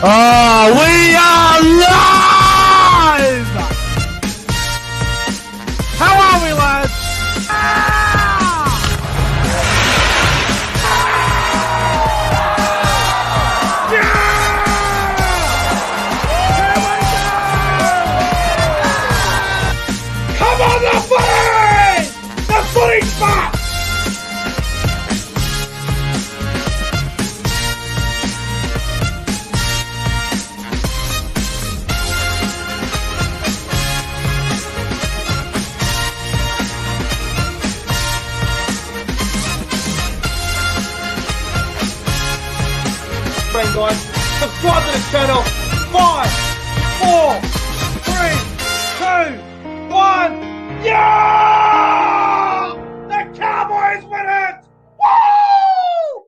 Oh, we are live! How are we, lads? Come on, the footy! The footy's back! Guys, subscribe to the channel. 5, 4, 3, 2, 1. Yeah! The Cowboys win it! Woo!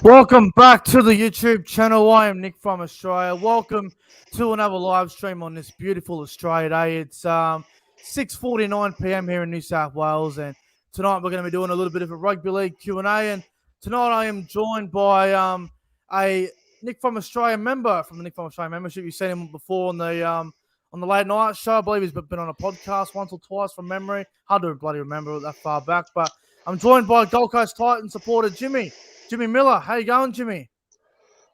Welcome back to the YouTube channel. I am Nick from Australia. Welcome to another live stream on this beautiful Australia Day. It's 6:49 p.m. here in New South Wales, and tonight we're going to be doing a little bit of a rugby league Q&A. And tonight I am joined by a Nick from Australia member from the Nick from Australia membership. You've seen him before on the late night show. I believe he's been on a podcast once or twice from memory. Hard to bloody remember that far back. But I'm joined by Gold Coast Titans supporter Jimmy Miller. How you going, Jimmy?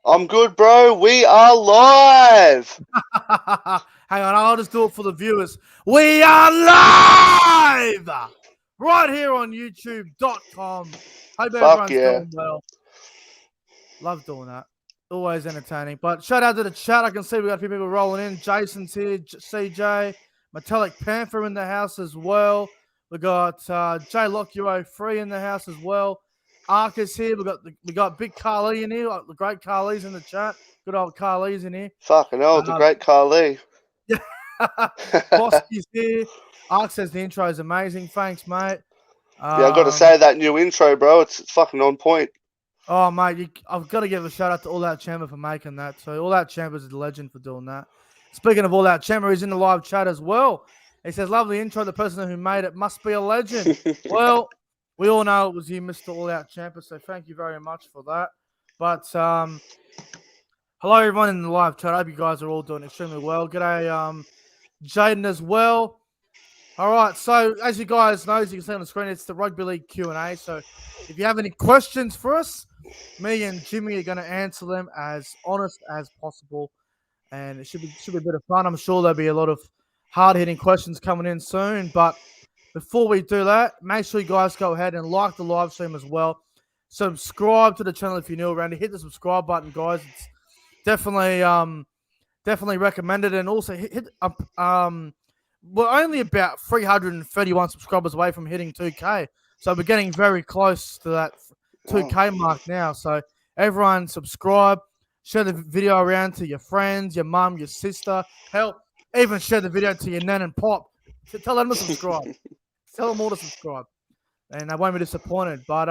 I'm good, bro. We are live. Hang on, I'll just do it for the viewers. We are live right here on YouTube.com. Hope everyone's doing well. Love doing that. Always entertaining. But shout out to the chat. I can see we got a few people rolling in. Jason's here. CJ. Metallic Panther in the house as well. We got J Lock Euro 3 in the house as well. Ark is here. We got Big Carly in here. The great Carly's in the chat. Good old Carly's in here. Fucking hell, the great Carly. Yeah. Bosky's here. Ark says the intro is amazing. Thanks, mate. Yeah, I've got to say that new intro, bro. It's fucking on point. Oh, mate, I've got to give a shout-out to All Out Chamber for making that. So All Out Chamber is a legend for doing that. Speaking of All Out Chamber, he's in the live chat as well. He says, lovely intro. The person who made it must be a legend. Well, we all know it was you, Mr. All Out Chamber, so thank you very much for that. But hello, everyone in the live chat. I hope you guys are all doing extremely well. G'day, Jaden as well. All right, so as you guys know, as you can see on the screen, it's the Rugby League Q&A. So if you have any questions for us, me and Jimmy are going to answer them as honest as possible, and it should be a bit of fun. I'm sure there'll be a lot of hard-hitting questions coming in soon. But before we do that, make sure you guys go ahead and like the live stream as well. Subscribe to the channel if you're new around here. Hit the subscribe button, guys. It's definitely recommended, and also hit we're only about 331 subscribers away from hitting 2K. So we're getting very close to that 2K mark now. So everyone subscribe, share the video around to your friends, your mum, your sister. Hell, even share the video to your nan and pop. Tell them to subscribe. Tell them all to subscribe. And they won't be disappointed. But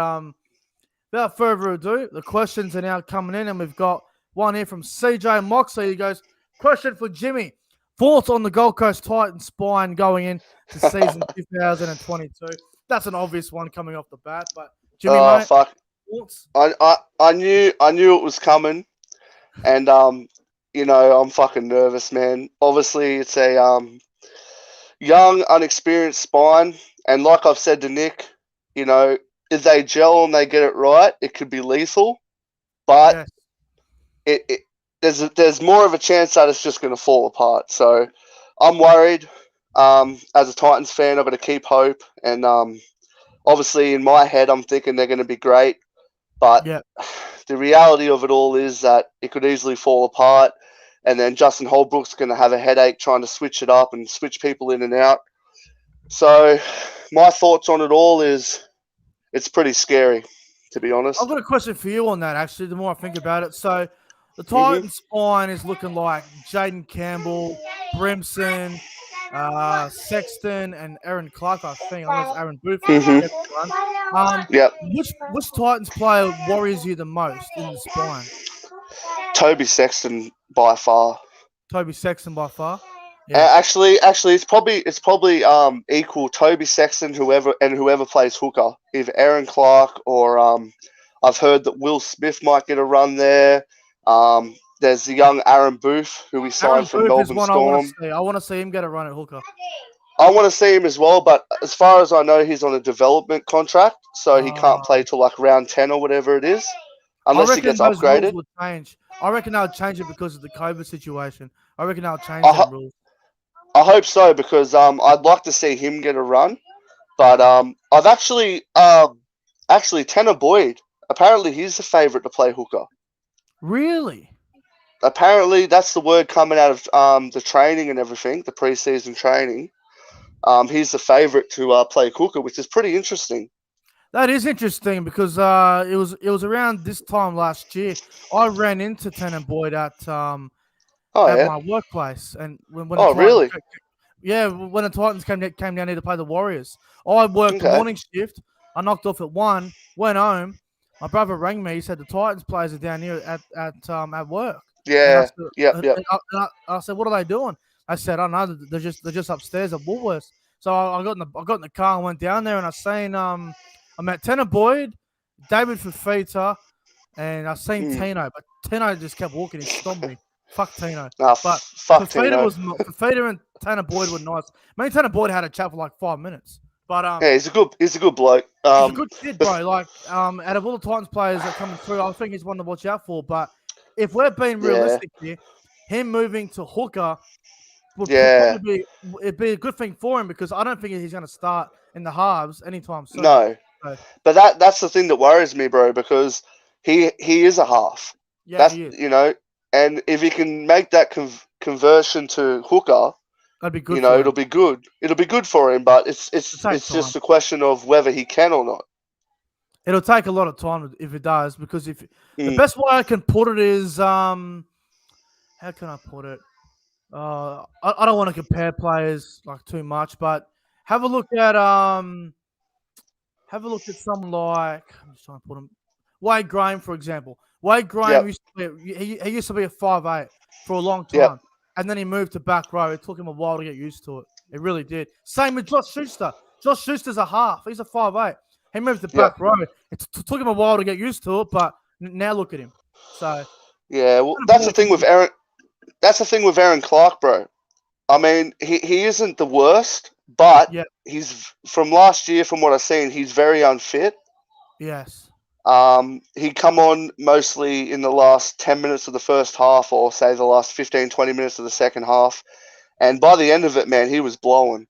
without further ado, the questions are now coming in. And we've got one here from CJ Moxley. He goes, question for Jimmy. Thoughts on the Gold Coast Titans spine going into season 2022? That's an obvious one coming off the bat, but Jimmy, mate, fuck. Thoughts? I knew it was coming, and I'm fucking nervous, man. Obviously, it's a young, unexperienced spine, and like I've said to Nick, if they gel and they get it right, it could be lethal, but there's more of a chance that it's just going to fall apart. So I'm worried. As a Titans fan, I've got to keep hope. And obviously, in my head, I'm thinking they're going to be great. But the reality of it all is that it could easily fall apart. And then Justin Holbrook's going to have a headache trying to switch it up and switch people in and out. So my thoughts on it all is it's pretty scary, to be honest. I've got a question for you on that, actually, the more I think about it. So the Titans spine is looking like Jaden Campbell, Brimson, Sexton, and Aaron Clark, I think. Unless Aaron Booth. Which Titans player worries you the most in the spine? Toby Sexton by far. Toby Sexton by far? Yeah. Actually, it's probably equal Toby Sexton, whoever plays hooker. If Aaron Clark or I've heard that Will Smith might get a run there. There's the young Aaron Booth, who we Aaron signed from Booth is Melbourne one I want to Storm. see. I want to see him get a run at hooker. I want to see him as well, but as far as I know, he's on a development contract, so he can't play till like round 10 or whatever it is, I unless he reckon gets those rules upgraded. will change. I reckon they'll change it because of the COVID situation. I reckon they'll change I, them ho- rules. I hope so because I'd like to see him get a run, but I've actually Tanner Boyd. Apparently, he's the favourite to play hooker. Really? Apparently, that's the word coming out of the training and everything, the preseason training. He's the favourite to play hooker, which is pretty interesting. That is interesting because it was around this time last year. I ran into Tanner Boyd Oh at yeah. my workplace, and when the Oh Titans, really? yeah, when the Titans came down here to play the Warriors, I worked the Okay. morning shift. I knocked off at 1, went home. My brother rang me. He said the Titans players are down here at work, and I Yeah. said, Yep. Yep. I said, what are they doing? I said, I don't know. They're just upstairs at Woolworths. So I got in the car and went down there, and I met Tanner Boyd, David Fafita, and I seen Mm. Tino, but Tino just kept walking. He stomped me. Fuck Tino. Nah, But fuck Tino. Fafita and Tanner Boyd were nice. Me and Tanner Boyd had a chat for like 5 minutes. But Yeah, he's a good bloke. he's a good kid, bro. Like out of all the Titans players that are coming through, I think he's one to watch out for. But if we're being Yeah. realistic here, him moving to hooker would Yeah. probably be a good thing for him because I don't think he's going to start in the halves anytime soon. No. So, But that's the thing that worries me, bro, because he is a half. yeah, That's he is. and if he can make that conversion to hooker, That'd be good for him. it'll be good. It'll be good for him, but it's just a question of whether he can or not. It'll take a lot of time if it does, because the Mm. best way I can put it is how can I put it? I don't want to compare players like too much, but have a look at someone like, I'm just trying to put him, Wade Graham, for example. Wade Graham Yep. he used to be a 5'8" for a long time, Yep. and then he moved to back row. It took him a while to get used to it. It really did. Same with Josh Schuster. Josh Schuster's a half. He's a 5'8". He moved to back row. It took him a while to get used to it, but now look at him. So Yeah, well, that's the thing with Aaron. That's the thing with Aaron Clark, bro. I mean, he isn't the worst, but yeah, he's from last year. From what I've seen, he's very unfit. yes. He come on mostly in the last 10 minutes of the first half, or say the last 15, 20 minutes of the second half. And by the end of it, man, he was blowing.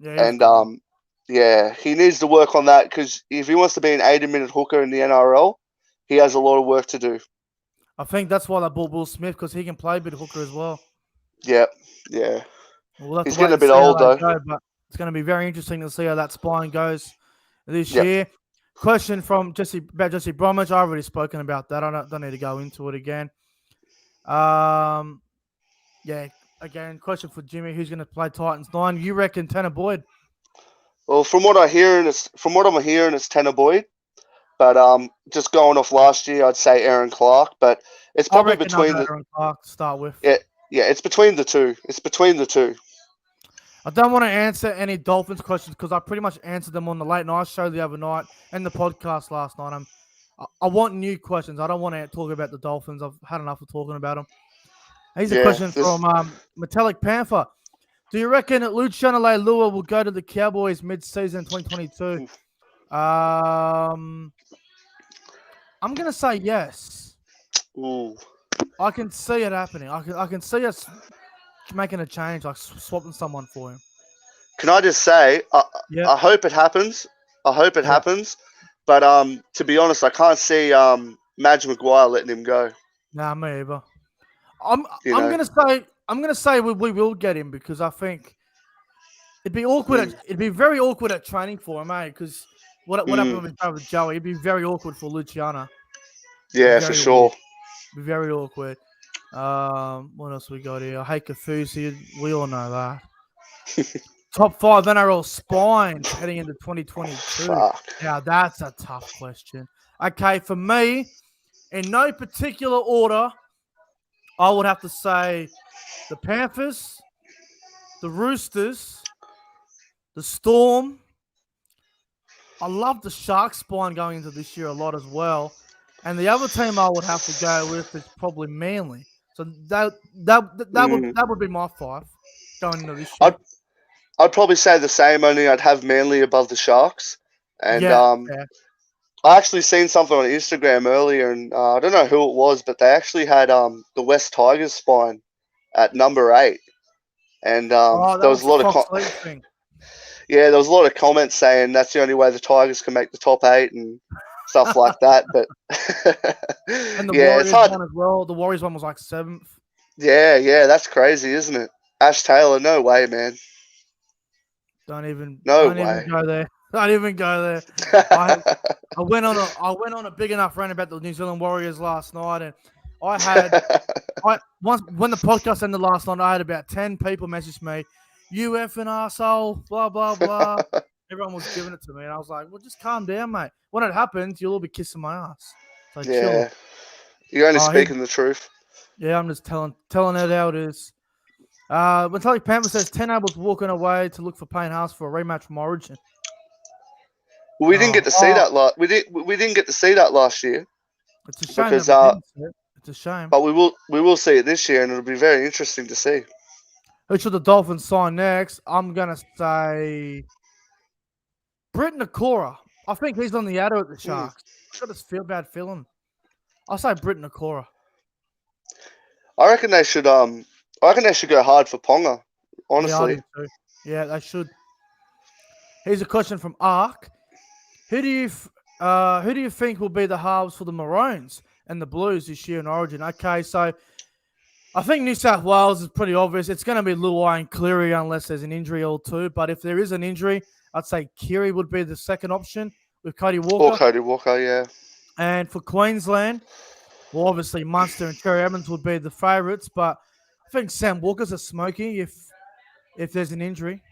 Yeah, And yeah, he needs to work on that because if he wants to be an 80-minute hooker in the NRL, he has a lot of work to do. I think that's why they bought Will Smith, because he can play a bit of hooker as well. Yep, yeah. We'll have He's to wait getting a and bit see how old, they though. go, but it's going to be very interesting to see how that spine goes this Yep. year. Question from Jesse Bromwich. I've already spoken about that. I don't need to go into it again. Yeah. Again, question for Jimmy: who's going to play Titans 9? You reckon Tanner Boyd? Well, from what I'm hearing, it's Tanner Boyd. But just going off last year, I'd say Aaron Clark. But it's probably between the Aaron Clark to start with. yeah, it's between the two. It's between the two. I don't want to answer any Dolphins questions because I pretty much answered them on the late night show the other night and the podcast last night. I want new questions. I don't want to talk about the Dolphins. I've had enough of talking about them. Here's a question from Metallic Panther. Do you reckon that Luciano Leilua will go to the Cowboys mid-season 2022? I'm going to say yes. Ooh. I can see it happening. I can see us making a change, like swapping someone for him. Can I just say, I hope it happens. I hope it happens. But to be honest, I can't see Madge McGuire letting him go. Nah, me either. I'm gonna say we will get him because I think it'd be awkward. It'd be very awkward at training for him, Because what happened with his brother Joey? It'd be very awkward for Luciano. Yeah, for sure. It'd be very awkward. What else we got here? I hate Kafusi. We all know that. Top 5 NRL spines heading into 2022. Fuck. Now that's a tough question. Okay, for me, in no particular order, I would have to say the Panthers, the Roosters, the Storm. I love the Shark spine going into this year a lot as well. And the other team I would have to go with is probably Manly. So that would be my 5 going into this year. I'd probably say the same. Only I'd have Manly above the Sharks. And Yeah. I actually seen something on Instagram earlier, and I don't know who it was, but they actually had the West Tigers spine at number 8, and Oh, that there was was a the lot of Fox League thing. yeah, there was a lot of comments saying that's the only way the Tigers can make the top 8 and stuff like that. But And the yeah, it's Warriors hard. one as well. The Warriors one was like 7th. Yeah, that's crazy, isn't it? Ash Taylor, no way, man, Don't even no go way. there. Don't even go there. I went on a big enough rant about the New Zealand Warriors last night, and once when the podcast ended last night, I had about 10 people message me, "You effing asshole," blah blah blah. Everyone was giving it to me, and I was like, "Well, just calm down, mate. When it happens, you'll all be kissing my ass. So chill." Yeah, you're only Oh, speaking the truth. yeah, I'm just telling it how it is. Metallic Panther says 10 Abels walking away to look for Payne Haas for a rematch from Origin. We didn't get to see that we didn't get to see that last year. It's a shame because that we didn't see it. It's a shame. But we will see it this year, and it'll be very interesting to see. Who should the Dolphins sign next? I'm gonna say Britt Nakora. I think he's on the adder at the Sharks. I've got a bad feeling. I'll say Britt Nakora. I reckon they should go hard for Ponga. Honestly. Yeah, they should. Here's a question from Ark. Who do you think will be the halves for the Maroons and the Blues this year in Origin? Okay, so I think New South Wales is pretty obvious. It's going to be Luai and Cleary unless there's an injury or two. But if there is an injury, I'd say Keary would be the second option with Cody Walker. Or Cody Walker, yeah. And for Queensland, well, obviously Munster and Cherry Evans would be the favourites. But I think Sam Walker's a smoky if there's an injury.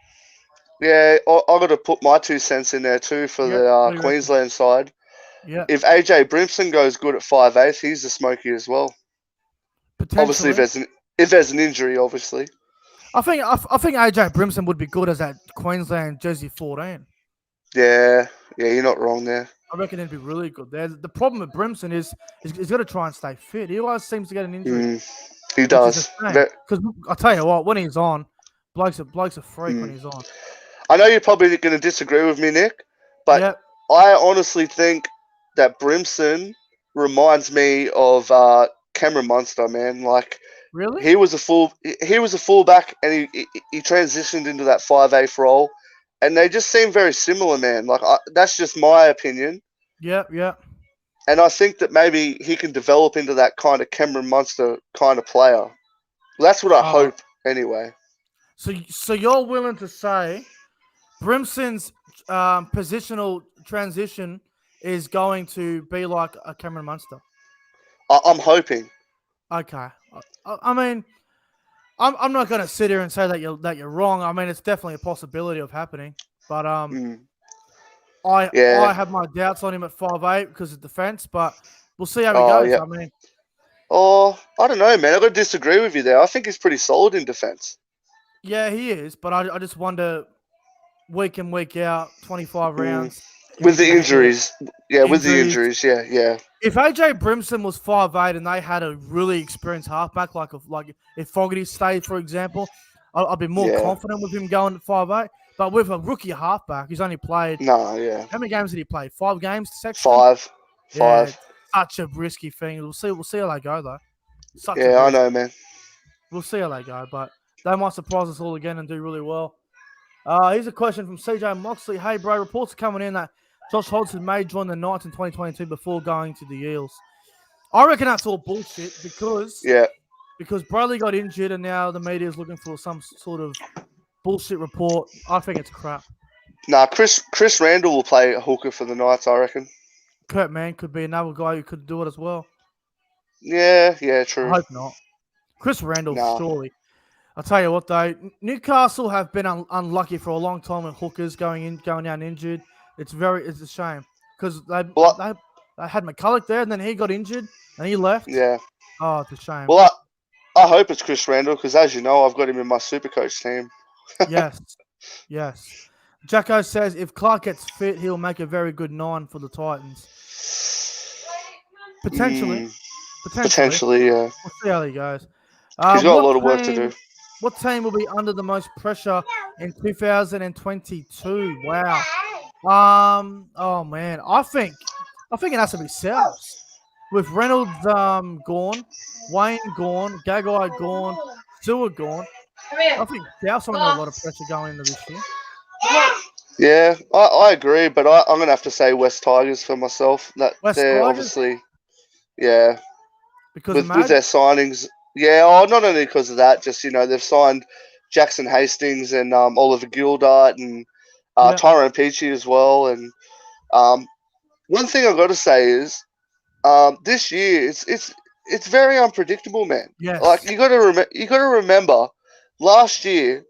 Yeah, I got to put my 2 cents in there too for the Queensland side. Yeah. If AJ Brimson goes good at 5'8", he's a smoky as well. Obviously, if there's an injury, obviously. I think AJ Brimson would be good as that Queensland jersey 14. Yeah, you're not wrong there. I reckon he'd be really good there. The problem with Brimson is he's got to try and stay fit. He always seems to get an injury. He does. Because I tell you what, when he's on, bloke's a freak when he's on. I know you're probably going to disagree with me, Nick, but I honestly think that Brimson reminds me of Cameron Munster, man. Like, really, he was a fullback, and he transitioned into that 5'8" role, and they just seem very similar, man. Like, that's just my opinion. Yeah. And I think that maybe he can develop into that kind of Cameron Munster kind of player. That's what I hope, anyway. So you're willing to say Brimson's positional transition is going to be like a Cameron Munster? I'm hoping. Okay. I mean, I'm not going to sit here and say that you're wrong. I mean, it's definitely a possibility of happening, but I have my doubts on him at 5'8" because of defense, but we'll see how he goes. Yeah. I mean, I don't know, man. I've got to disagree with you there. I think he's pretty solid in defense. Yeah, he is, but I just wonder week in, week out, 25 rounds. With the injuries. Yeah, with the injuries, yeah. If AJ Brimson was 5'8" and they had a really experienced halfback, like if Fogarty stayed, for example, I'd be more confident with him going at 5'8". But with a rookie halfback, he's only played. How many games did he play? 5 games. Five. Such a risky thing. We'll see how they go though. I know, man. We'll see how they go, but they might surprise us all again and do really well. Here's a question from CJ Moxley. Hey, bro, reports are coming in that Josh Hodgson may join the Knights in 2022 before going to the Eels. I reckon that's all bullshit because Bradley got injured and now the media is looking for some sort of bullshit report. I think it's crap. Nah, Chris Randall will play a hooker for the Knights, I reckon. Kurt Mann could be another guy who could do it as well. Yeah, true. I hope not. Chris Randall, surely. I'll tell you what, though. Newcastle have been unlucky for a long time with hookers going out injured. It's a shame because they had McCulloch there and then he got injured and he left. Yeah. Oh, it's a shame. Well, I hope it's Chris Randall because, as you know, I've got him in my Supercoach team. Yes. Jacko says if Clark gets fit, he'll make a very good 9 for the Titans. Potentially, yeah. We'll see how he goes. He's got a What lot of work to do. team? What team will be under the most pressure in 2022? Wow. Oh man, I think it has to be Souths with Reynolds gone, Wayne gone, Gagai gone, Stewart gone. I think Souths are under a lot of pressure going into this year. Yeah, I agree, but I'm going to have to say West Tigers for myself. That West they're Tigers obviously, yeah, because of with Mad. their signings. Yeah, not only because of that, just they've signed Jackson Hastings and Oliver Gildart and Yeah. Tyrone Peachy as well. And um, one thing I've got to say is this year it's very unpredictable, man. Like Yes. you got to remember, last year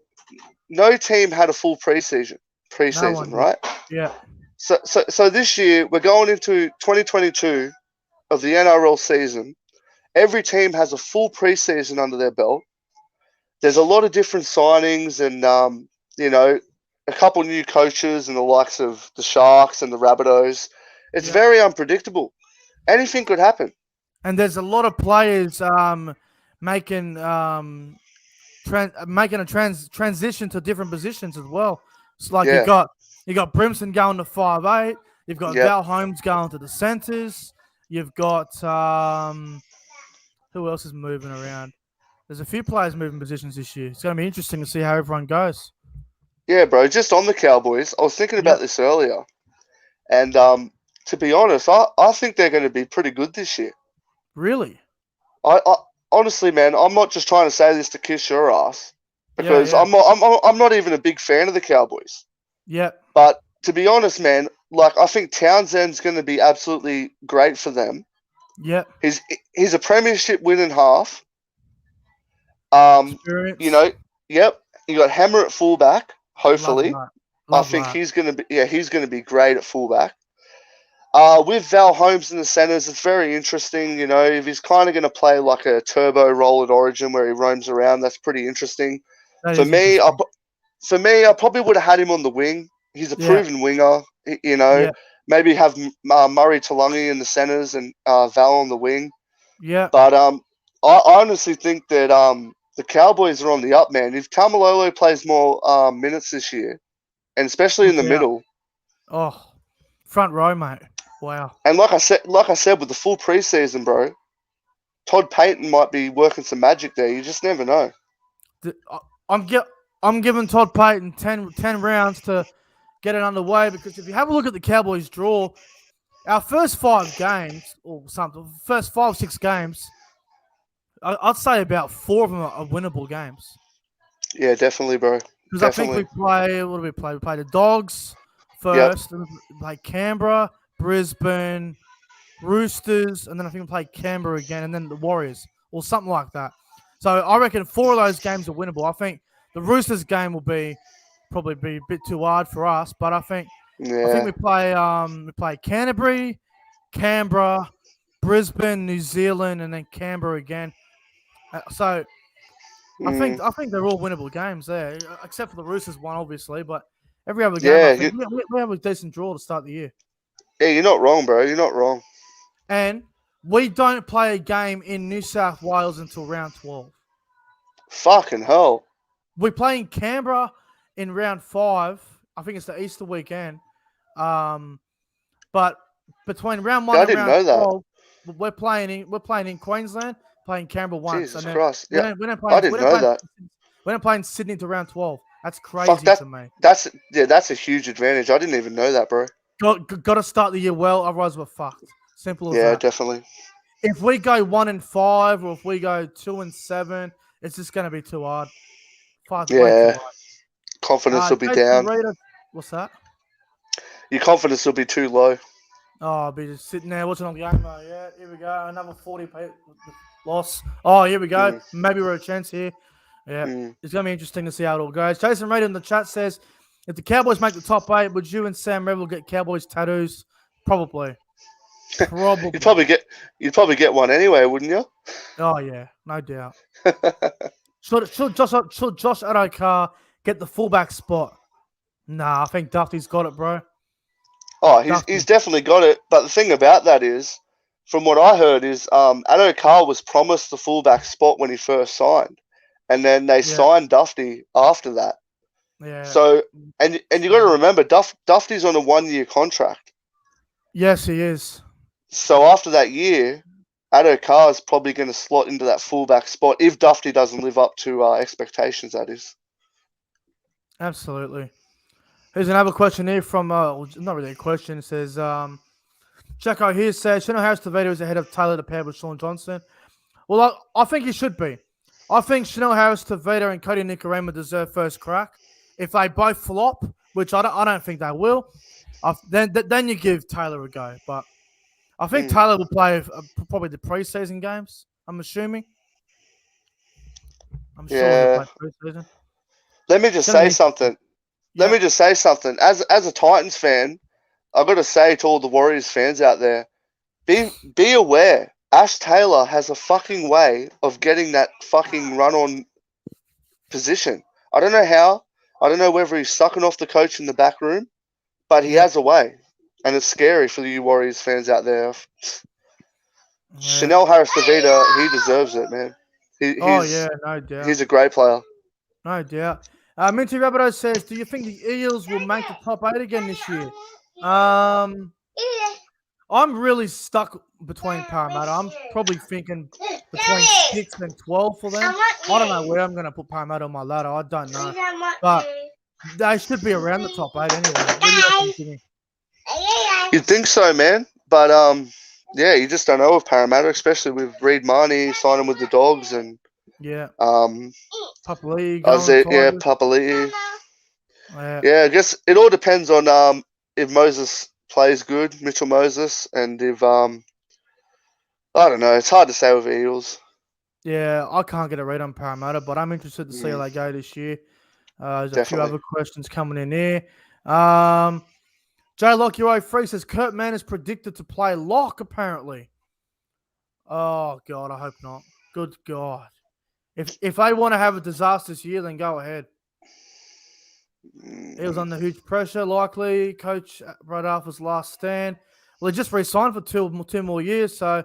no team had a full preseason. No one Preseason, did. right? Yeah. So this year we're going into 2022 of the NRL season. Every team has a full preseason under their belt. There's a lot of different signings and a couple new coaches and the likes of the Sharks and the Rabbitohs. It's Yeah. very unpredictable. Anything could happen. And there's a lot of players making making a transition to different positions as well. It's like Yeah. you got Brimson going to 5'8". You've got Yep. Val Holmes going to the centers. You've got who else is moving around? There's a few players moving positions this year. It's going to be interesting to see how everyone goes. Yeah, bro. Just on the Cowboys, I was thinking Yep. about this earlier, and to be honest, I think they're going to be pretty good this year. Really? I honestly, man, I'm not just trying to say this to kiss your ass Yeah, because yeah. I'm not even a big fan of the Cowboys. Yep. But to be honest, man, like I think Townsend's going to be absolutely great for them. Yep. He's a premiership winning half. Experience. Yep. You got Hammer at fullback. Love Hopefully, that. I Love think that. he's going to be great at fullback. With Val Holmes in the centres, it's very interesting. If he's kind of going to play like a turbo role at Origin where he roams around, that's pretty interesting. That For is me, interesting. I probably would have had him on the wing. He's a Yeah. proven winger. Yeah. Maybe have Murray Talangi in the centres and Val on the wing. Yeah. But I honestly think that the Cowboys are on the up, man. If Tamalolo plays more minutes this year, and especially in Look the out. middle, Oh, front row, mate. Wow. and like I said, with the full preseason, bro, Todd Payton might be working some magic there. You just never know. I'm giving Todd Payton 10 rounds to get it underway because if you have a look at the Cowboys' draw, our first 5 games or something, first 5 6 games, I'd say about 4 of them are winnable games. Yeah, definitely, bro. Because I think Definitely. we play. What do we play? We play the Dogs first, then we play Canberra, Brisbane, Roosters, and then I think we play Canberra again, and then the Warriors or something like that. So I reckon 4 of those games are winnable. I think the Roosters game will probably be a bit too hard for us, but I think Yeah. we play Canterbury, Canberra, Brisbane, New Zealand, and then Canberra again. So I think they're all winnable games there, except for the Roosters one, obviously. But every other game, I think we have a decent draw to start the year. Yeah, you're not wrong, bro. You're not wrong. And we don't play a game in New South Wales until round 12. Fucking hell. We play in Canberra in round 5. I think it's the Easter weekend. But between round 1 and round 12, we're playing in Queensland, playing Canberra once. Jesus Christ. Yeah, I didn't know that. We're not playing Sydney to round 12. That's crazy to me. That's a huge advantage. I didn't even know that, bro. Got to start the year well, otherwise we're fucked. Simple as that. Yeah, definitely. If we go 1-5 or if we go 2-7, it's just going to be too hard. Way too hard. Confidence will be down. What's that? Your confidence will be too low. Oh, I'll be just sitting there watching on the game. Yeah, here we go. Another 40 loss. Oh, here we go. Maybe we're a chance here. Yeah, It's going to be interesting to see how it all goes. Jason Reed in the chat says, if the Cowboys make the top 8, would you and Sam Revel get Cowboys tattoos? Probably. You'd probably get one anyway, wouldn't you? Oh yeah, no doubt. Should Josh Adokar get the fullback spot? Nah, I think Duffy's got it, bro. Oh, he's definitely got it. But the thing about that is, from what I heard is Addo Carr was promised the fullback spot when he first signed, and then they signed Dufty after that. Yeah. So and you got to remember Dufty's on a 1-year contract. Yes, he is. So after that year, Addo Carr is probably going to slot into that fullback spot if Dufty doesn't live up to expectations. That is. Absolutely. Here's another question here from not really a question. It says Jacko here says Shino Harris Tavita is ahead of Taylor to pair with Sean Johnson. Well, I think he should be. I think Chanel Harris, Tavita, and Cody Nicarima deserve first crack. If they both flop, which I don't think they will, then you give Taylor a go. But I think Taylor will play probably the preseason games. I'm assuming. I'm sure he'll play preseason. Let me just say something. Let me just say something. As a Titans fan, I've got to say to all the Warriors fans out there, be aware. Ash Taylor has a fucking way of getting that fucking run-on position. I don't know how. I don't know whether he's sucking off the coach in the back room, but he has a way. And it's scary for you Warriors fans out there. Chanel Harris-Tavita, he deserves it, man. No doubt. He's a great player. No doubt. Minty Rabbito says, do you think the Eels will make the top 8 again this year? I'm really stuck between Parramatta. I'm probably thinking between 6 and 12 for them. I don't know where I'm going to put Parramatta on my ladder. I don't know. But they should be around the top 8 anyway. You'd think so, man. But, yeah, you just don't know with Parramatta, especially with Reed Marnie signing with the Dogs and Papali'i Papali'i. Yeah, I guess it all depends on if Moses plays good, Mitchell Moses, and if I don't know, it's hard to say with Eels. Yeah, I can't get a read on Parramatta, but I'm interested to see how they go this year. There's a few other questions coming in here. J Lock Euro Free says Kurt Mann is predicted to play lock, apparently. Oh God, I hope not. Good God. If they want to have a disastrous year, then go ahead. He was under huge pressure, likely. Coach right after his last stand. Well, he just re-signed for two more years, so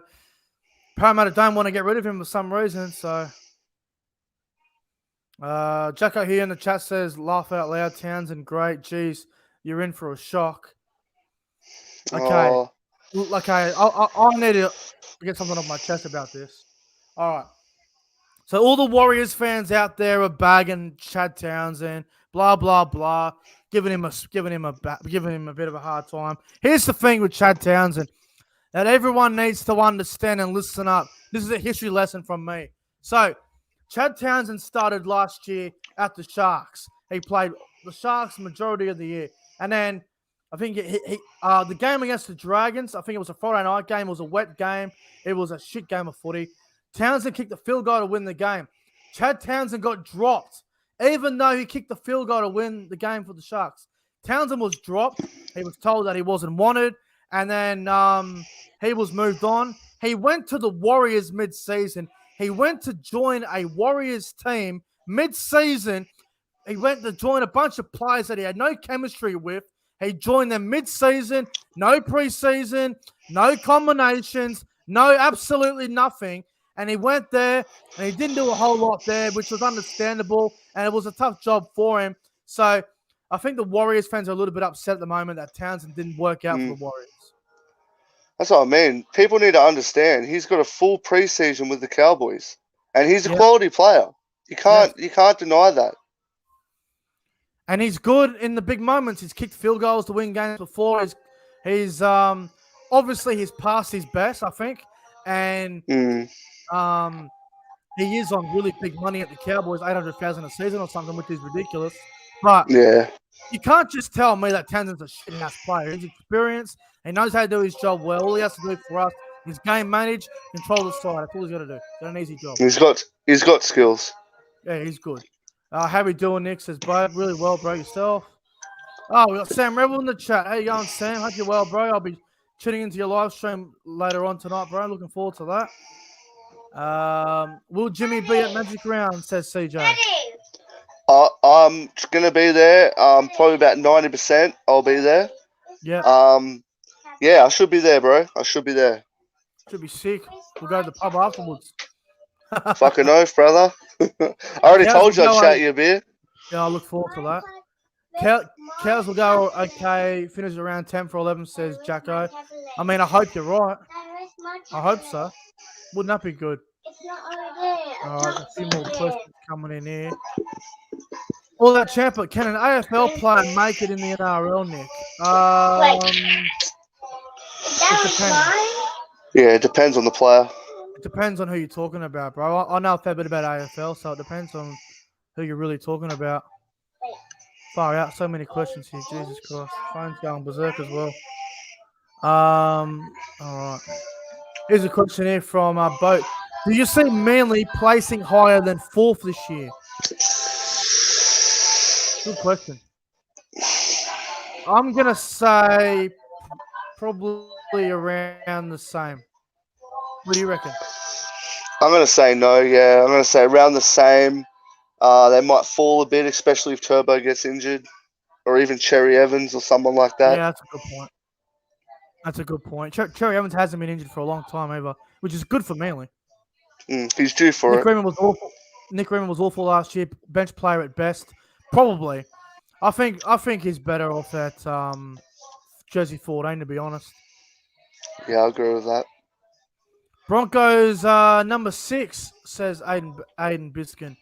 Parramatta don't want to get rid of him for some reason. So, Jacko here in the chat says, "Laugh out loud, Townsend, great. Jeez, you're in for a shock." Okay, I need to get something off my chest about this. All right. So all the Warriors fans out there are bagging Chad Townsend, blah blah blah, giving him a bit of a hard time. Here's the thing with Chad Townsend, that everyone needs to understand and listen up. This is a history lesson from me. So Chad Townsend started last year at the Sharks. He played the Sharks majority of the year, and then I think the game against the Dragons, I think it was a Friday night game. It was a wet game. It was a shit game of footy. Townsend kicked the field goal to win the game. Chad Townsend got dropped, even though he kicked the field goal to win the game for the Sharks. Townsend was dropped. He was told that he wasn't wanted, and then he was moved on. He went to the Warriors mid-season. He went to join a Warriors team mid-season. He went to join a bunch of players that he had no chemistry with. He joined them mid-season, no preseason, no combinations, no absolutely nothing. And he went there, and he didn't do a whole lot there, which was understandable, and it was a tough job for him. So I think the Warriors fans are a little bit upset at the moment that Townsend didn't work out for the Warriors. That's what I mean. People need to understand he's got a full preseason with the Cowboys, and he's a quality player. You can't deny that. And he's good in the big moments. He's kicked field goals to win games before. He's obviously he's past his best, I think, and he is on really big money at the Cowboys, $800,000 a season or something, which is ridiculous. But you can't just tell me that Townsend's a shit-house player. He's experienced. He knows how to do his job well. All he has to do for us is game manage, control the side. That's all he's got to do. He's got an easy job. He's got skills. Yeah, he's good. How we doing, Nick? Says, bro, really well, bro, yourself. Oh, we got Sam Rebel in the chat. How you going, Sam? Hope you're well, bro. I'll be tuning into your live stream later on tonight, bro. Looking forward to that. Will Jimmy be at Magic Round, says CJ. I'm going to be there. Probably about 90%. I'll be there. Yeah. Yeah, I should be there, bro. I should be there. Should be sick. We'll go to the pub afterwards. Fucking oath, brother. I already Cows told will you I'd go. shout you a beer. Yeah, I look forward to that. Cows will go okay. Finish around 10 for 11, says Jacko. I mean, I hope you're right. I hope so. Wouldn't that be good? All right, a few more questions coming in here. All that champion. Can an AFL player make it in the NRL, Nick? It depends. Yeah, it depends on the player. It depends on who you're talking about, bro. I know a fair bit about AFL, so it depends on who you're really talking about. Far out, so many questions here. Jesus Christ, phone's going berserk as well. All right. Here's a question here from Boat. Do you see Manly placing higher than 4th this year? Good question. I'm gonna say probably around the same. What do you reckon? I'm going to say no, yeah. I'm going to say around the same. They might fall a bit, especially if Turbo gets injured. Or even Cherry Evans or someone like that. Yeah, that's a good point. That's a good point. Cherry Evans hasn't been injured for a long time either, which is good for Manly. He's due for Nick it. Raymond was awful. Nick Raymond was awful last year. Bench player at best. Probably. I think he's better off at Jersey 14, to be honest. Yeah, I agree with that. Broncos number 6, says Aiden Biskin.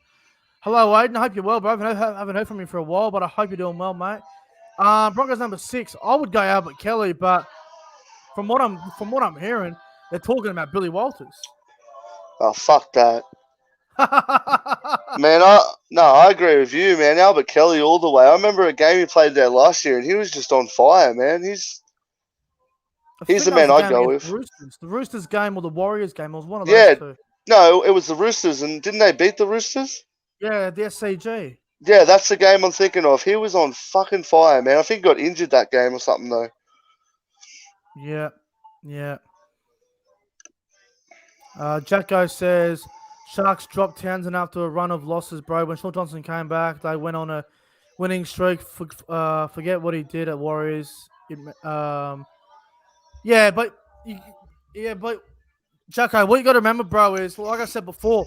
Hello, Aiden. I hope you're well, bro. I haven't heard from you for a while, but I hope you're doing well, mate. Broncos number 6. I would go Albert Kelly, but from what I'm hearing, they're talking about Billy Walters. Oh, fuck that. Man, I agree with you, man. Albert Kelly all the way. I remember a game he played there last year, and he was just on fire, man. He's the man I'd go with. The Roosters game or the Warriors game. It was one of those two. No, it was the Roosters, and didn't they beat the Roosters? Yeah, the SCG. Yeah, that's the game I'm thinking of. He was on fucking fire, man. I think he got injured that game or something, though. Yeah. Jacko says Sharks dropped Townsend after a run of losses, bro. When Sean Johnson came back, they went on a winning streak. Forget what he did at Warriors. But Jacko, what you got to remember, bro, is like I said before,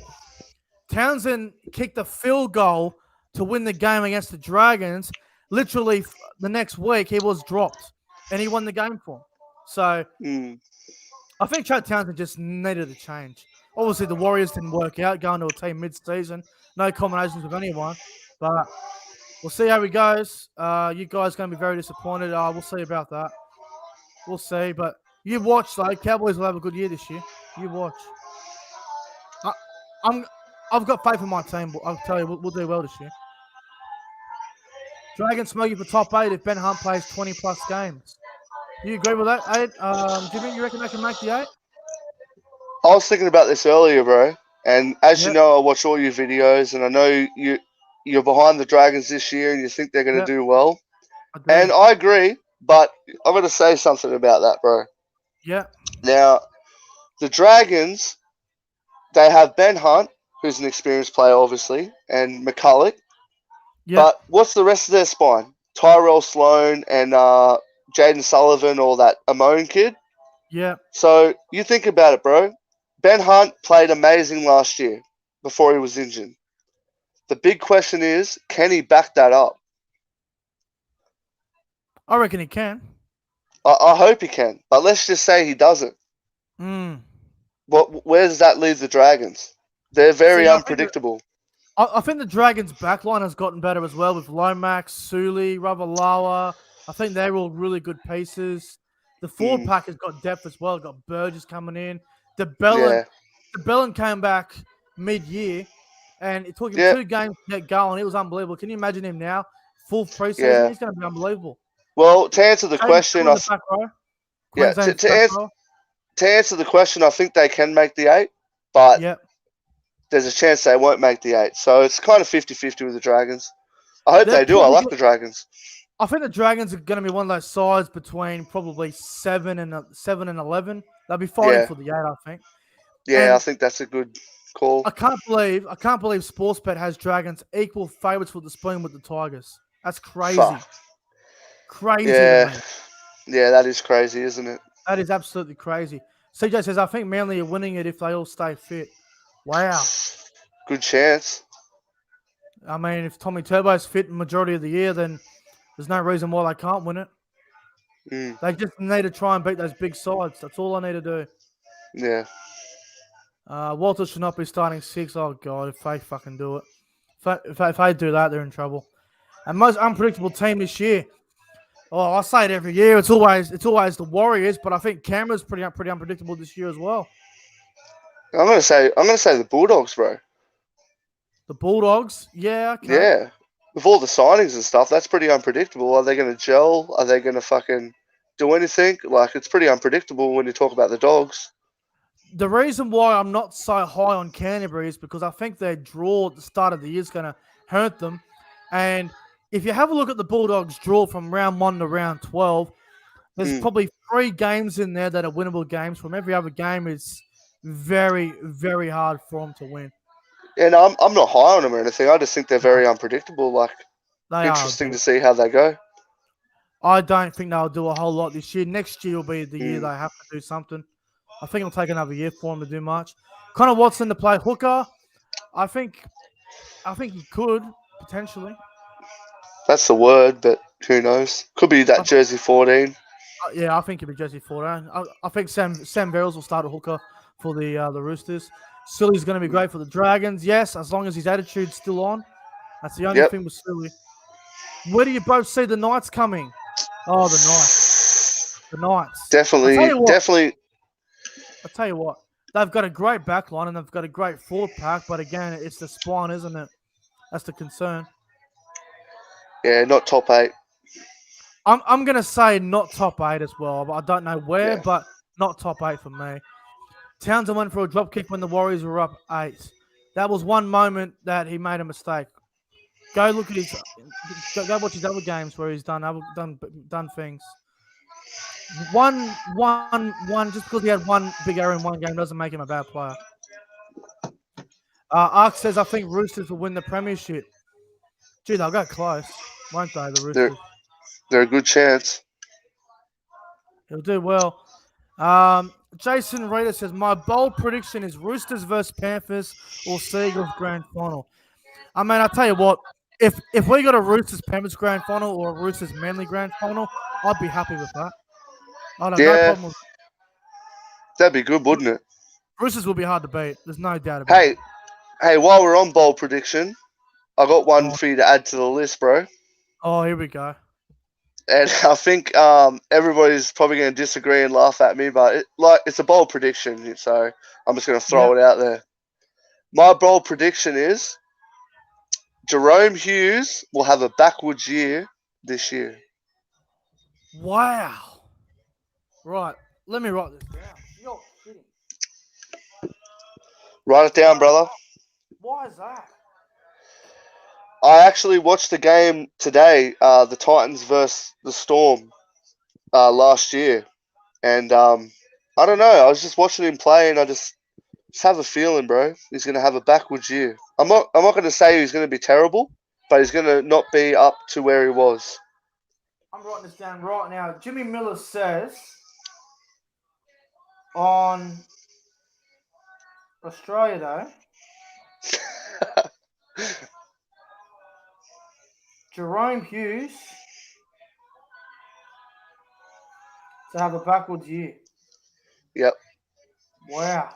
Townsend kicked a field goal to win the game against the Dragons. Literally, the next week he was dropped, and he won the game for him. So I think Chad Townsend just needed a change. Obviously, the Warriors didn't work out going to a team mid-season. No combinations with anyone, but we'll see how he goes. You guys going to be very disappointed. We'll see about that. We'll see, but you watch, though. Cowboys will have a good year this year. You watch. I've got faith in my team, but I'll tell you, we'll do well this year. Dragons smoking for top 8 if Ben Hunt plays 20-plus games. Do you agree with that, 8? Do you reckon they can make the 8? I was thinking about this earlier, bro. And as you know, I watch all your videos, and I know you're behind the Dragons this year, and you think they're going to do well. And I agree, but I'm going to say something about that, bro. Yeah. Now, the Dragons, they have Ben Hunt, who's an experienced player, obviously, and McCulloch. Yeah. But what's the rest of their spine? Tyrell Sloan and Jaden Sullivan or that Amon kid? Yeah. So you think about it, bro. Ben Hunt played amazing last year before he was injured. The big question is, can he back that up? I reckon he can. I hope he can. But let's just say he doesn't. Where does that leave the Dragons? They're very unpredictable. I think the Dragons' backline has gotten better as well with Lomax, Suli, Ravalawa. I think they're all really good pieces. The forward pack has got depth as well. Got Burgess coming in. DeBellin came back mid-year, and it took him 2 games to get going. It was unbelievable. Can you imagine him now? Full preseason? Yeah. He's going to be unbelievable. Well, to answer the question, to answer the question, I think they can make the 8, but there's a chance they won't make the 8. So it's kind of 50-50 with the Dragons. I hope they do. I like the Dragons. I think the Dragons are going to be one of those sides between probably 7 and 11. They'll be fighting for the 8, I think. Yeah, I think that's a good call. I can't believe Sportsbet has Dragons equal favourites for the spoon with the Tigers. That's crazy. Fuck. Crazy. Yeah, that is crazy, isn't it? That is absolutely crazy. CJ says, I think Manly are winning it if they all stay fit. Wow. Good chance. I mean, if Tommy Turbo's fit the majority of the year, then there's no reason why they can't win it. Mm, They just need to try and beat those big sides. That's all I need to do. yeah. Walter should not be starting 6. Oh, God, if they fucking do it. If they do that, they're in trouble. And most unpredictable team this year. Oh, I say it every year. It's always the Warriors, but I think Canberra's pretty unpredictable this year as well. I'm gonna say the Bulldogs, bro. The Bulldogs, yeah, okay. Yeah. With all the signings and stuff, that's pretty unpredictable. Are they gonna gel? Are they gonna fucking do anything? Like, it's pretty unpredictable when you talk about the Dogs. The reason why I'm not so high on Canterbury is because I think their draw at the start of the year is going to hurt them. And if you have a look at the Bulldogs' draw from round 1 to round 12, there's probably 3 games in there that are winnable games. From every other game, it's very, very hard for them to win. And I'm not high on them or anything. I just think they're very unpredictable. Like, They interesting are. to see how they go. I don't think they'll do a whole lot this year. Next year will be the year they have to do something. I think it'll take another year for him to do much. Connor Watson to play hooker. I think he could potentially. That's the word, but who knows? Could be that jersey 14. Yeah, I think it'll be Jesse 14. I think Sam Verrills will start a hooker for the Roosters. Silly's going to be great for the Dragons. Yes, as long as his attitude's still on. That's the only thing with Silly. Where do you both see the Knights coming? Oh, the Knights. The Knights. Definitely. I'll tell you what, they've got a great backline and they've got a great forward pack, but again, it's the spine, isn't it? That's the concern. Yeah, not top 8. I'm going to say not top 8 as well, but I don't know where, but not top 8 for me. Townsend went for a drop kick when the Warriors were up 8. That was one moment that he made a mistake. Go look at go watch his other games where he's done things. One. Just because he had one big error in one game doesn't make him a bad player. Ark says, I think Roosters will win the premiership. Gee, they'll go close, won't they? The Roosters. They're a good chance. He'll do well. Jason Reader says, my bold prediction is Roosters versus Panthers or Seagulls grand final. I mean, I'll tell you what. If we got a Roosters Panthers grand final or a Roosters Manly grand final, I'd be happy with that. I don't know. No problem. That'd be good, wouldn't it? Roosters will be hard to beat. There's no doubt about it. Hey, while we're on bold prediction, I got one for you to add to the list, bro. Oh, here we go. And I think everybody's probably going to disagree and laugh at me, but it's a bold prediction, so I'm just going to throw it out there. My bold prediction is Jerome Hughes will have a backwards year this year. Wow. Right. Let me write this down. You're kidding. Write it down, brother. Why is that? I actually watched the game today, the Titans versus the Storm last year. And I don't know. I was just watching him play and I just have a feeling, bro, he's going to have a backwards year. I'm not going to say he's going to be terrible, but he's going to not be up to where he was. I'm writing this down right now. Jimmy Miller says on Australia, though, Jerome Hughes to have a backwards year. Yep. Wow.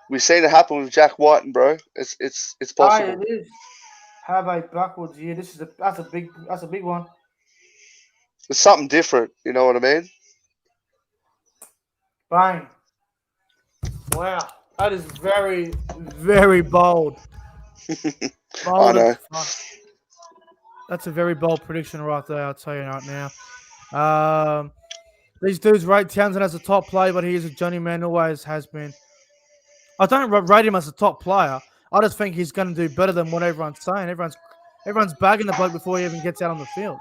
We've seen it happen with Jack Whiten, bro. It's possible. It is. Have a backwards year. That's a big one. It's something different. You know what I mean? Bang. Wow. That is very, very bold. I know. That's a very bold prediction right there, I'll tell you right now. These dudes rate Townsend as a top player, but he is a journeyman, always has been. I don't rate him as a top player. I just think he's going to do better than what everyone's saying. Everyone's bagging the bloke before he even gets out on the field.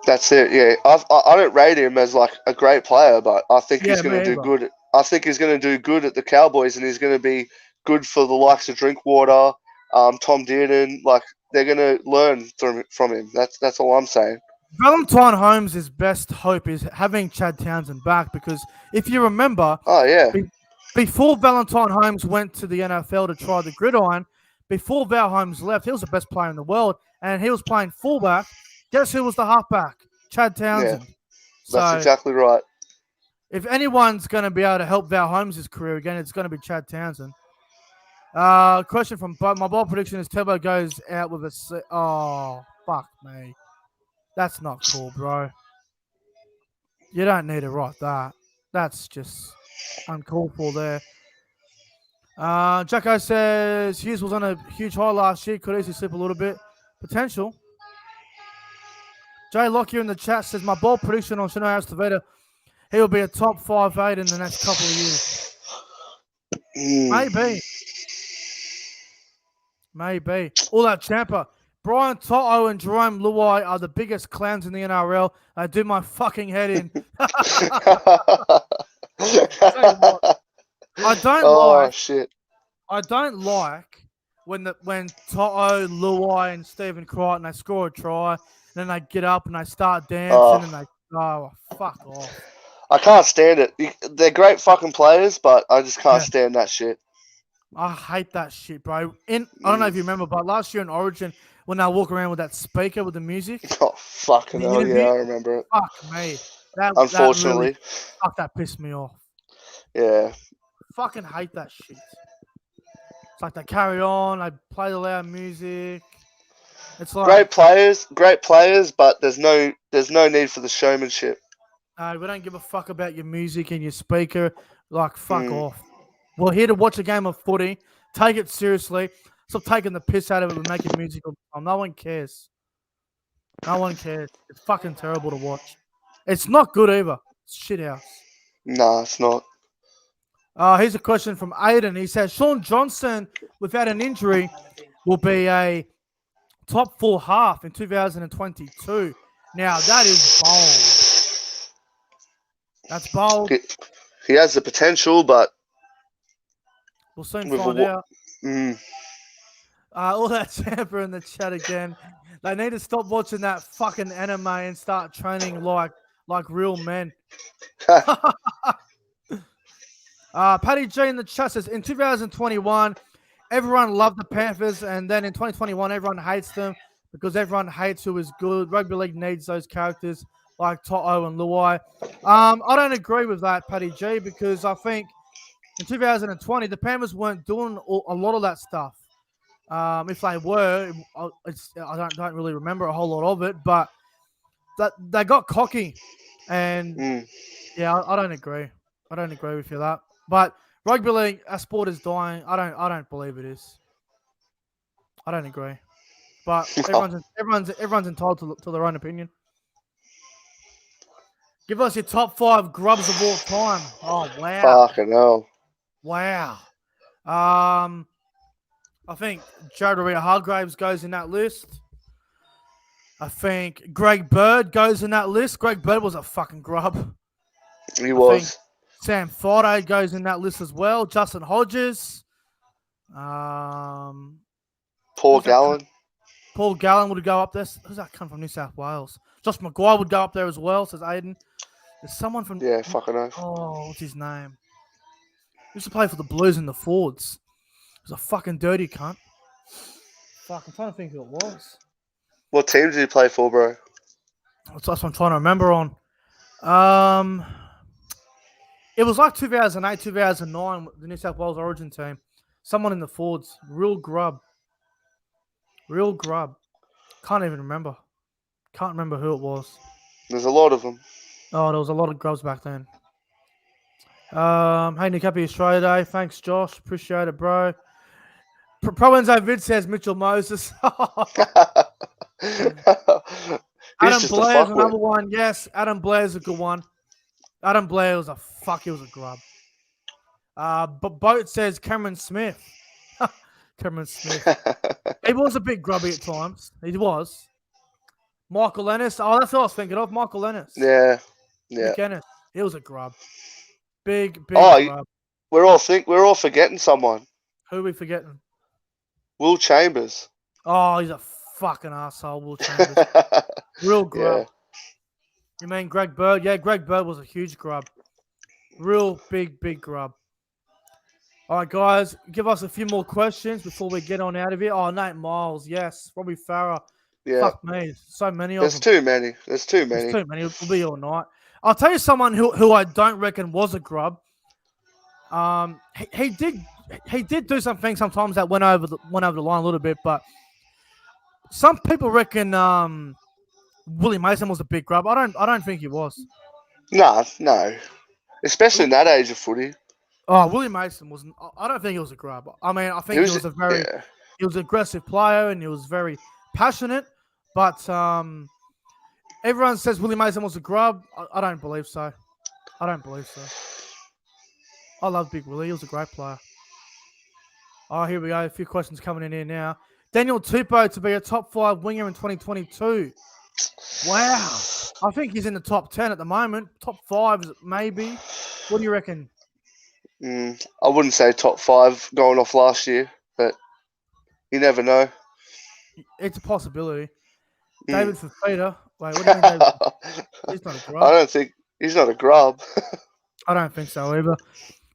That's it, yeah. I don't rate him as like a great player, but I think he's going to do good. I think he's going to do good at the Cowboys, and he's going to be good for the likes of Drinkwater, Tom Dearden. Like, they're going to learn from him. That's all I'm saying. Valentine Holmes' best hope is having Chad Townsend back, because if you remember, before Valentine Holmes went to the NFL to try the gridiron, before Val Holmes left, he was the best player in the world, and he was playing fullback. Guess who was the halfback? Chad Yeah, Townsend. that's So exactly right. if anyone's going to be able to help Val Holmes' career again, it's going to be Chad Townsend. Question from my bold prediction is Turbo goes out with a. Oh, fuck me. That's not cool, bro. You don't need to write that. That's just uncalled for there. Jacko says Hughes was on a huge high last year. Could easily slip a little bit. Potential. Jay Locke here in the chat says my bold prediction on Shino Tavita, he will be a top 5'8" in the next couple of years. Maybe. All that Champa. Brian Toto and Jerome Luai are the biggest clowns in the NRL. They do my fucking head in. I don't shit. I don't like when Toto, Luai, and Stephen Crichton they score a try, and then they get up and they start dancing and they fuck off. I can't stand it. They're great fucking players, but I just can't stand that shit. I hate that shit, bro. I don't know if you remember, but last year in Origin, when they walk around with that speaker with the music. Oh, fucking hell, yeah, I remember it. Fuck me. Unfortunately. That pissed me off. Yeah. Fucking hate that shit. It's like they carry on, they play the loud music. It's like great players, but there's no need for the showmanship. We don't give a fuck about your music and your speaker. Like, fuck off. We're here to watch a game of footy. Take it seriously. Stop taking the piss out of it and making music all the time. No one cares. No one cares. It's fucking terrible to watch. It's not good either. It's shit house. Nah, it's not. Here's a question from Aiden. He says, Sean Johnson, without an injury, will be a top 4 half in 2022. Now, that is bold. That's bold. He has the potential, but we'll soon find out. All that Champa in the chat again. They need to stop watching that fucking anime and start training like real men. Paddy G in the chat says, in 2021, everyone loved the Panthers, and then in 2021, everyone hates them because everyone hates who is good. Rugby League needs those characters like Toto and Luai. I don't agree with that, Paddy G, because I think in 2020, the Panthers weren't doing a lot of that stuff. If they were, I don't really remember a whole lot of it, but that they got cocky, and yeah, I don't agree. I don't agree with you that. But rugby league, our sport is dying. I don't believe it is. I don't agree. But everyone's entitled to their own opinion. Give us your top 5 grubs of all time. Oh wow! Fucking hell! Wow. I think Jared Hargraves goes in that list. I think Greg Bird goes in that list. Greg Bird was a fucking grub. He was. Sam Friday goes in that list as well. Justin Hodges. Paul Gallen. Paul Gallen would go up there. Who's that come from New South Wales? Josh Maguire would go up there as well, says Aiden. There's someone from... Yeah, fucking hell. Oh, what's his name? He used to play for the Blues in the Fords. He was a fucking dirty cunt. Fuck, I'm trying to think who it was. What team did he play for, bro? That's what I'm trying to remember on. It was like 2008, 2009, the New South Wales Origin team. Someone in the Fords. Real grub. Can't even remember. Can't remember who it was. There's a lot of them. Oh, there was a lot of grubs back then. Hey, Nick, happy Australia Day. Thanks, Josh. Appreciate it, bro. Pro Enzo Vid says Mitchell Moses. Adam Blair's another one. Yes, Adam Blair's a good one. Adam Blair was he was a grub. But Boat says Cameron Smith. Cameron Smith. He was a bit grubby at times. He was. Michael Ennis. Oh, that's what I was thinking of. Michael Ennis. Yeah. Mick Ennis. He was a grub. Big grub. We're all forgetting someone. Who are we forgetting? Will Chambers. Oh, he's a fucking asshole, Will Chambers. Real grub. Yeah. You mean Greg Bird? Yeah, Greg Bird was a huge grub. Real big grub. All right, guys, give us a few more questions before we get on out of here. Oh, Nate Miles, yes. Robbie Farah. Yeah. Fuck me, so many of There's them. too many. There's too There's many. too many. We'll be all night. I'll tell you someone who I don't reckon was a grub. He did do some things sometimes that went over the line a little bit, but some people reckon Willie Mason was a big grub. I don't think he was. Nah, no. Especially in that age of footy. Oh, Willie Mason wasn't. I don't think he was a grub. I mean, I think he was a very Yeah. he was an aggressive player and he was very passionate. But everyone says Willie Mason was a grub. I don't believe so. I don't believe so. I love Big Willie. He was a great player. Oh, here we go. A few questions coming in here now. Daniel Tupou to be a top 5 winger in 2022. Wow. I think he's in the top 10 at the moment. Top 5, maybe. What do you reckon? I wouldn't say top 5 going off last year, but you never know. It's a possibility. David Fafita. Wait, what do you mean, David? He's not a grub. I don't think he's not a grub. I don't think so either.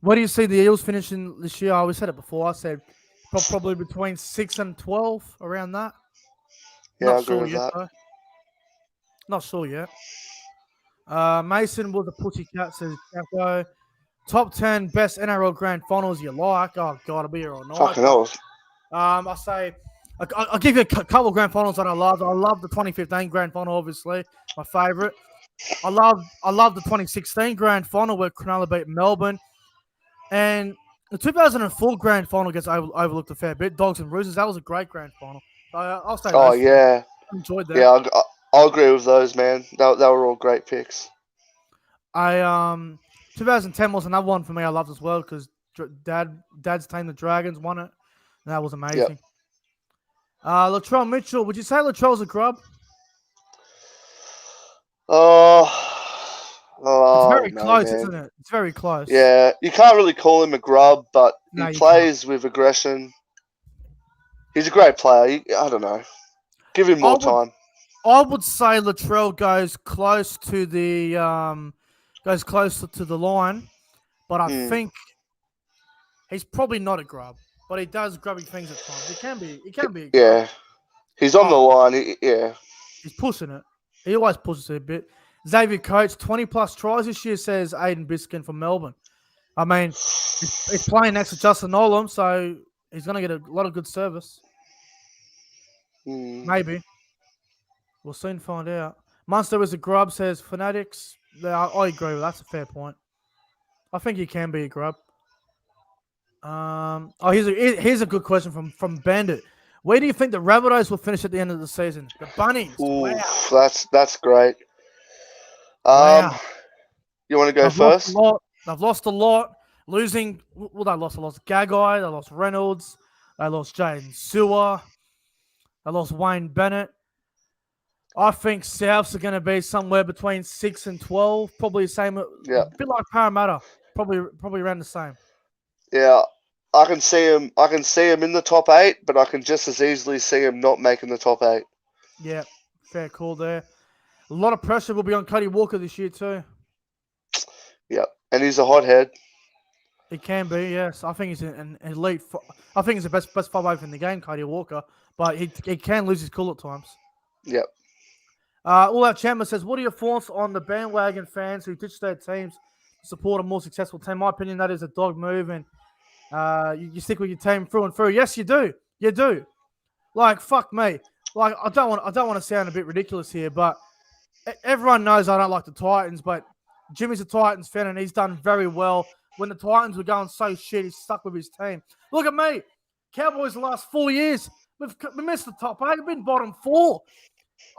Where do you see the Eels finishing this year? I always said it before. I said probably between 6 and 12, around that. Yeah, I agree with that. Though. Not sure yet. Mason was a pussycat, says Jacko. Top 10 best NRL grand finals you like. Oh, God, I'll be here all night. Fucking hell. I'll say, I'll give you a couple of grand finals that I love. I love the 2015 grand final, obviously, my favourite. I love the 2016 grand final where Cronulla beat Melbourne. And the 2004 grand final gets overlooked a fair bit. Dogs and Roosters, that was a great grand final. So I'll say Oh, yeah. I enjoyed that. Yeah, I'll agree with those, man. They were all great picks. 2010 was another one for me I loved as well because Dad's team, the Dragons, won it. And that was amazing. Yep. Latrell Mitchell, would you say Latrell's a grub? It's very close, man. isn't it? It's very close. Yeah, you can't really call him a grub, but he plays with aggression. He's a great player. I don't know. Give him more time. I would say Latrell goes close to the closer to the line, but I think he's probably not a grub. But he does grubby things at times. He can be a grub. Yeah. He's on the line. He's pushing it. He always pushes it a bit. Xavier Coates, 20-plus tries this year, says Aiden Biskin from Melbourne. I mean, he's playing next to Justin Olam, so he's going to get a lot of good service. Maybe. We'll soon find out. Munster is a grub, says Fanatics. I agree with that. That's a fair point. I think he can be a grub. Here's a good question from Bandit. Where do you think the Rabbitohs will finish at the end of the season? The Bunnies. Ooh, wow. That's great. Wow. You want to go first? They've lost a lot. Losing. Well, they lost a lot. Gagai. They lost Reynolds. They lost Jaden Sewer. They lost Wayne Bennett. I think Souths are going to be somewhere between 6 and 12. Probably the same. Yeah. A bit like Parramatta. Probably around the same. Yeah. I can see him in the top 8, but I can just as easily see him not making the top 8. Yeah, fair call there. A lot of pressure will be on Cody Walker this year too. Yeah, and he's a hothead. He can be, yes. I think he's an elite. I think he's the best 5'8" in the game, Cody Walker, but he can lose his cool at times. Yep. All Out Chandler says, what are your thoughts on the bandwagon fans who ditch their teams to support a more successful team? My opinion, that is a dog move, and you stick with your team through and through. Yes, you do. You do. Like, fuck me. Like, I don't want to sound a bit ridiculous here, but everyone knows I don't like the Titans, but Jimmy's a Titans fan, and he's done very well. When the Titans were going so shit, he's stuck with his team. Look at me. Cowboys the last 4 years. We missed the top 8. We've been bottom 4.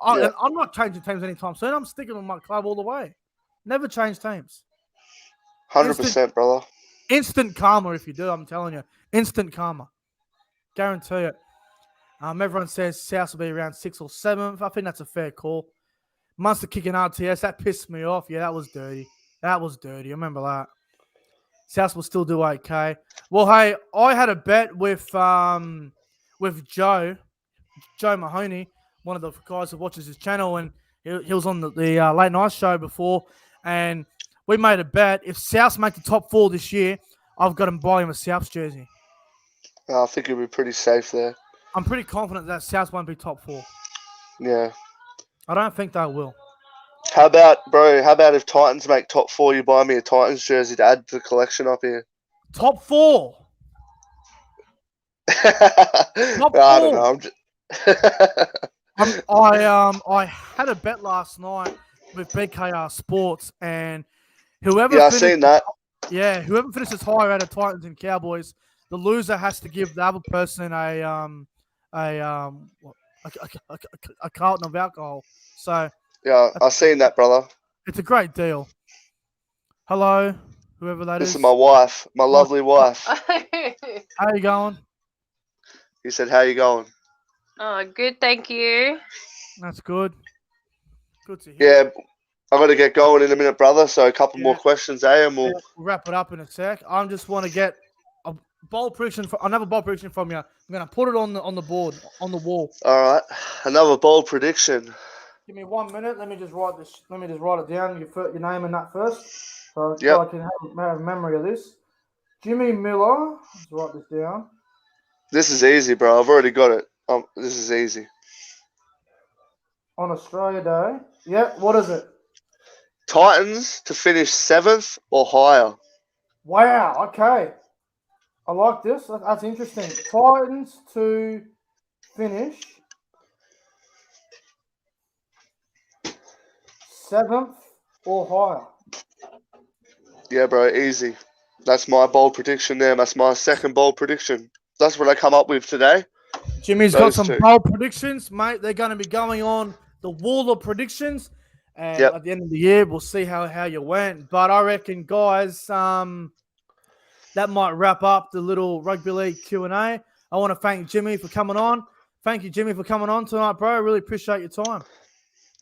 And I'm not changing teams anytime soon. I'm sticking with my club all the way. Never change teams. 100%, brother. Instant karma if you do, I'm telling you. Instant karma. Guarantee it. Everyone says South will be around 6th or 7th. I think that's a fair call. Munster kicking RTS, that pissed me off. Yeah, that was dirty. I remember that. South will still do okay. Well, hey, I had a bet with Joe Mahoney, one of the guys that watches his channel, and he was on the late night show before, and we made a bet. If South make the top 4 this year, I've got him buying him a Souths jersey. I think he'll be pretty safe there. I'm pretty confident that Souths won't be top 4. Yeah. I don't think they will. How about, bro? How about if Titans make top 4, you buy me a Titans jersey to add to the collection up here? Top 4. I don't know. I had a bet last night with BKR Sports, and whoever I seen that. whoever finishes higher out of Titans and Cowboys, the loser has to give the other person a carton of alcohol. So Yeah, I seen that, brother. it's a great deal. Hello, whoever that is. This is my wife, my lovely wife. How you going? He said, "How you going?" Oh, good, thank you. That's good. Good to hear. Yeah, I'm gonna get going in a minute, brother. So a couple more questions, and we'll wrap it up in a sec. I just want to get a bold prediction. Another bold prediction from you. I'm gonna put it on the board, on the wall. All right, another bold prediction. Give me 1 minute. Let me just write this. Let me just write it down. Your name and that first, so I can have memory of this. Jimmy Miller. Let's write this down. This is easy, bro. I've already got it. This is easy. On Australia Day. Yeah. What is it? Titans to finish 7th or higher. Wow. Okay. I like this. That's interesting. Titans to finish 7th or higher. Yeah, bro. Easy. That's my bold prediction there. That's my second bold prediction. That's what I come up with today. Jimmy's got some bold predictions, mate. They're going to be going on the wall of predictions. And at the end of the year, we'll see how you went. But I reckon, guys, that might wrap up the little rugby league Q&A. I want to thank Jimmy for coming on. Thank you, Jimmy, for coming on tonight, bro. I really appreciate your time.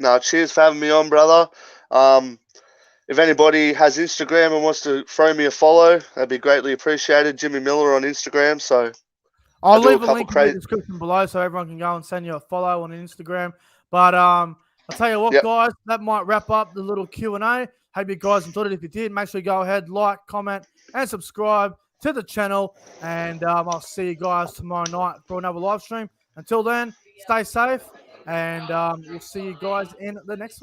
No, cheers for having me on, brother. If anybody has Instagram and wants to throw me a follow, that'd be greatly appreciated. Jimmy Miller on Instagram. So I'll leave a link in the description below so everyone can go and send you a follow on Instagram. But I'll tell you what, guys, that might wrap up the little Q&A. Hope you guys enjoyed it. If you did, make sure you go ahead, like, comment, and subscribe to the channel. And I'll see you guys tomorrow night for another live stream. Until then, stay safe, and we'll see you guys in the next one.